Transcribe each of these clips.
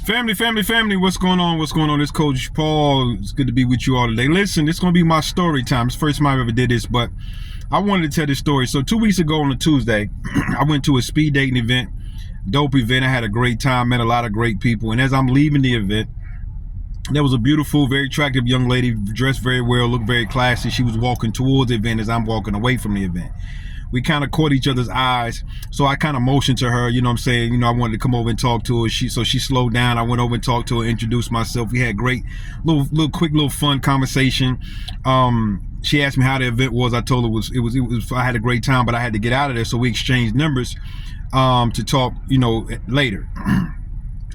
Family, what's going on? This Coach Paul. It's good to be with you all today. Listen, it's going to be my story time. It's the first time I ever did this, but I wanted to tell this story. So 2 weeks ago on a Tuesday, I went to a speed dating event, dope event. I had a great time, met a lot of great people. And as I'm leaving the event, there was a beautiful, very attractive young lady, dressed very well, looked very classy. She was walking towards the event as I'm walking away from the event. We kind of caught each other's eyes. So I kind of motioned to her, you know what I'm saying? You know, I wanted to come over and talk to her. So she slowed down. I went over and talked to her, introduced myself. We had great, quick, fun conversation. She asked me how the event was. I told her it was I had a great time, but I had to get out of there. So we exchanged numbers to talk, you know, later.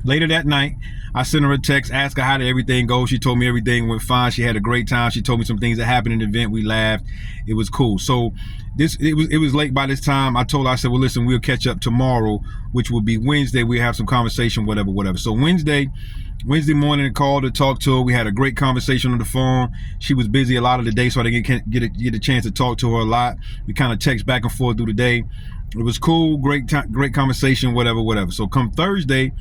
Later that night, I sent her a text, asked her how did everything go. She told me everything went fine. She had a great time. She told me some things that happened in the event. We laughed. It was cool. So it was late by this time. I told her, I said, well, listen, we'll catch up tomorrow, which will be Wednesday. We'll have some conversation, whatever. So Wednesday morning, I called to talk to her. We had a great conversation on the phone. She was busy a lot of the day, so I didn't get a chance to talk to her a lot. We kind of text back and forth through the day. It was cool, great conversation, whatever. So come Thursday,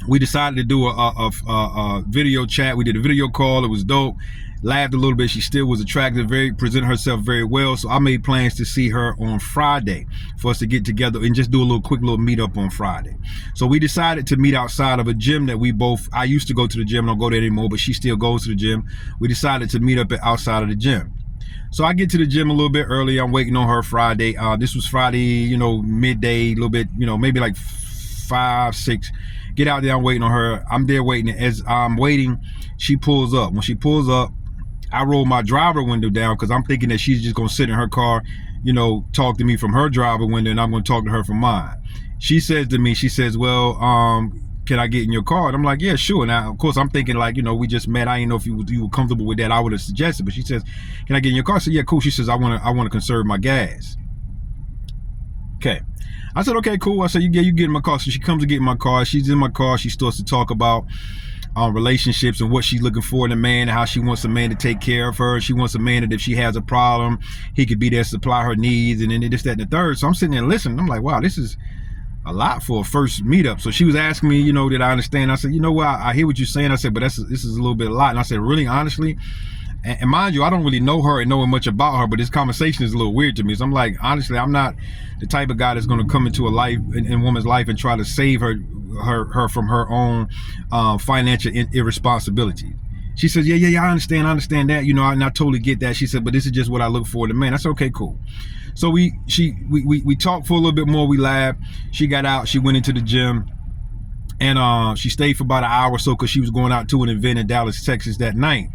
we decided to do a video chat. We did a video call. It was dope. Laughed a little bit. She still was attractive, presented herself very well. So I made plans to see her on Friday for us to get together and just do a quick meetup on Friday. So we decided to meet outside of a gym that I used to go to the gym. I don't go there anymore, but she still goes to the gym. We decided to meet up outside of the gym. So I get to the gym a little bit early. I'm waiting on her Friday. This was Friday, you know, midday, a little bit, you know, maybe like 5, 6. Get out there, I'm waiting on her. I'm there waiting. As I'm waiting, she pulls up. When she pulls up, I roll my driver window down because I'm thinking that she's just gonna sit in her car, you know, talk to me from her driver window, and I'm gonna talk to her from mine. She says to me, well, can I get in your car? And I'm like, yeah, sure. Now, of course, I'm thinking like, you know, we just met. I didn't know if you were comfortable with that. I would have suggested, but she says, can I get in your car? I said, yeah, cool. She says, I want to conserve my gas. Okay. I said, okay, cool. I said, you get in my car. So she comes to get in my car. She's in my car. She starts to talk about relationships and what she's looking for in a man, and how she wants a man to take care of her. She wants a man that if she has a problem, he could be there to supply her needs, and then this, that, and the third. So I'm sitting there listening. I'm like, wow, this is a lot for a first meetup. So she was asking me, you know, did I understand? I said, you know what, I hear what you're saying. I said, but this is a little bit a lot. And I said, really, honestly? And mind you, I don't really know her and know much about her, but this conversation is a little weird to me. So I'm like, honestly, I'm not the type of guy that's going to come into a woman's life and try to save her from her own financial irresponsibility. She says, yeah, I understand that, you know, and I totally get that. She said, but this is just what I look for in a man. I said, okay, cool. So we talked for a little bit more. We laughed. She got out. She went into the gym, and she stayed for about an hour or so because she was going out to an event in Dallas, Texas that night.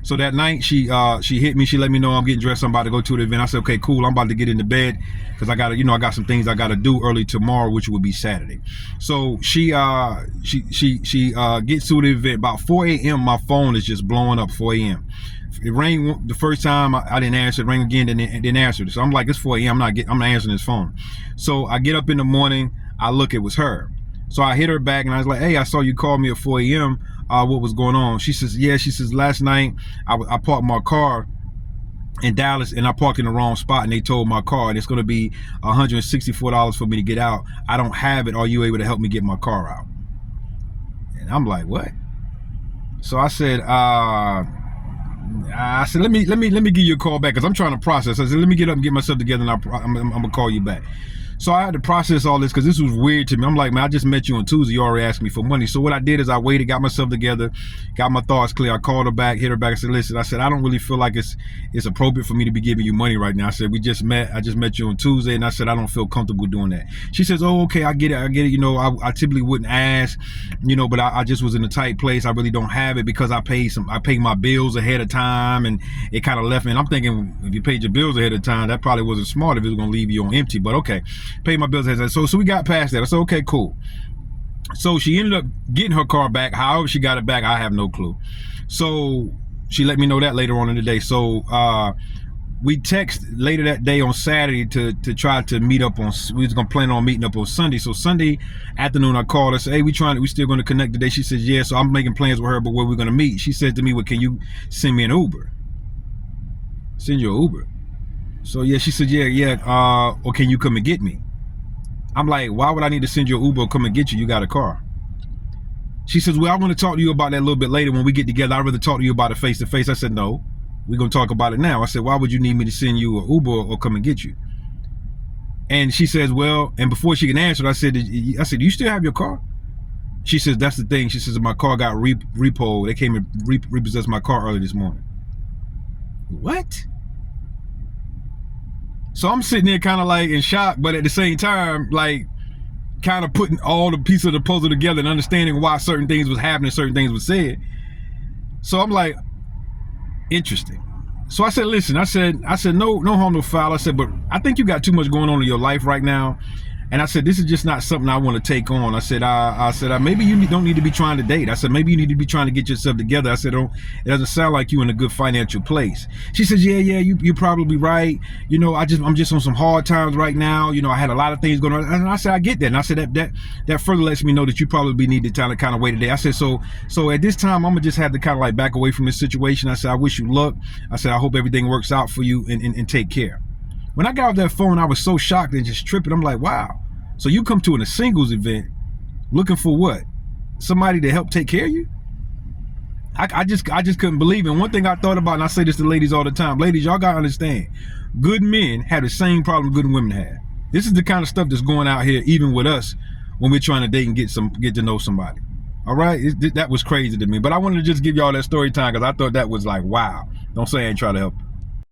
So that night she hit me. She let me know I'm getting dressed. I'm about to go to the event. I said, okay, cool. I'm about to get into bed because I got some things I got to do early tomorrow, which will be Saturday. So she gets to the event about 4 a.m. My phone is just blowing up. 4 a.m. It rang the first time. I didn't answer. It rang again, didn't answer. So I'm like, it's 4 a.m. I'm not answering this phone. So I get up in the morning. I look, it was her. So I hit her back and I was like, hey, I saw you call me at 4 a.m. What was going on? She says, yeah. She says, last night I parked my car in Dallas and I parked in the wrong spot and they towed my car and it's going to be $164 for me to get out. I don't have it. Are you able to help me get my car out? And I'm like, what? So I said, let me give you a call back because I'm trying to process. I said, let me get up and get myself together and I'm gonna call you back. So I had to process all this because this was weird to me. I'm like, man, I just met you on Tuesday. You already asked me for money. So what I did is I waited, got myself together, got my thoughts clear. I called her back, hit her back. I said, listen, I don't really feel like it's appropriate for me to be giving you money right now. I said, I just met you on Tuesday. And I said, I don't feel comfortable doing that. She says, oh, okay, I get it. You know, I typically wouldn't ask, you know, but I just was in a tight place. I really don't have it because I paid my bills ahead of time and it kind of left me. And I'm thinking, if you paid your bills ahead of time, that probably wasn't smart if it was going to leave you on empty, but okay. Pay my bills. So we got past that. I said, okay, cool. So she ended up getting her car back. However she got it back, I have no clue. So she let me know that later on in the day. So we text later that day on Saturday to try to meet up on. We was gonna plan on meeting up on Sunday. So Sunday afternoon, I called her. Said, hey, we still gonna connect today. She says, yeah. So I'm making plans with her, but where we're gonna meet. She said to me, well, can you send me an Uber? Send you an Uber. So yeah, she said, yeah. Or can you come and get me? I'm like, why would I need to send you an Uber or come and get you? You got a car. She says, well, I want to talk to you about that a little bit later when we get together. I'd rather talk to you about it face to face. I said, no, we're going to talk about it now. I said, why would you need me to send you an Uber or come and get you? And she says, well, and before she can answer, I said, do you still have your car? She says, that's the thing. She says, my car got repoed. They came and repossessed my car early this morning. What? So I'm sitting there kind of like in shock, but at the same time, like kind of putting all the pieces of the puzzle together and understanding why certain things was happening, certain things was said. So I'm like, interesting. So I said, listen, I said, no harm, no foul. I said, but I think you got too much going on in your life right now. And I said, this is just not something I want to take on. I said, maybe you don't need to be trying to date. I said, maybe you need to be trying to get yourself together. I said, it doesn't sound like you in a good financial place. She says, yeah, you're probably right. You know, I'm just on some hard times right now. You know, I had a lot of things going on. And I said, I get that. And I said, that further lets me know that you probably need to kind of wait a day. I said, so at this time, I'm gonna just have to kind of like back away from this situation. I said, I wish you luck. I said, I hope everything works out for you and take care. When I got off that phone, I was so shocked and just tripping. I'm like, wow. So you come to a singles event looking for what? Somebody to help take care of you? I just couldn't believe it. And one thing I thought about, and I say this to ladies all the time, ladies, y'all gotta understand, good men have the same problem good women have. This is the kind of stuff that's going out here, even with us, when we're trying to date and get to know somebody. All right, that was crazy to me. But I wanted to just give y'all that story time because I thought that was like, wow. Don't say I ain't trying to help.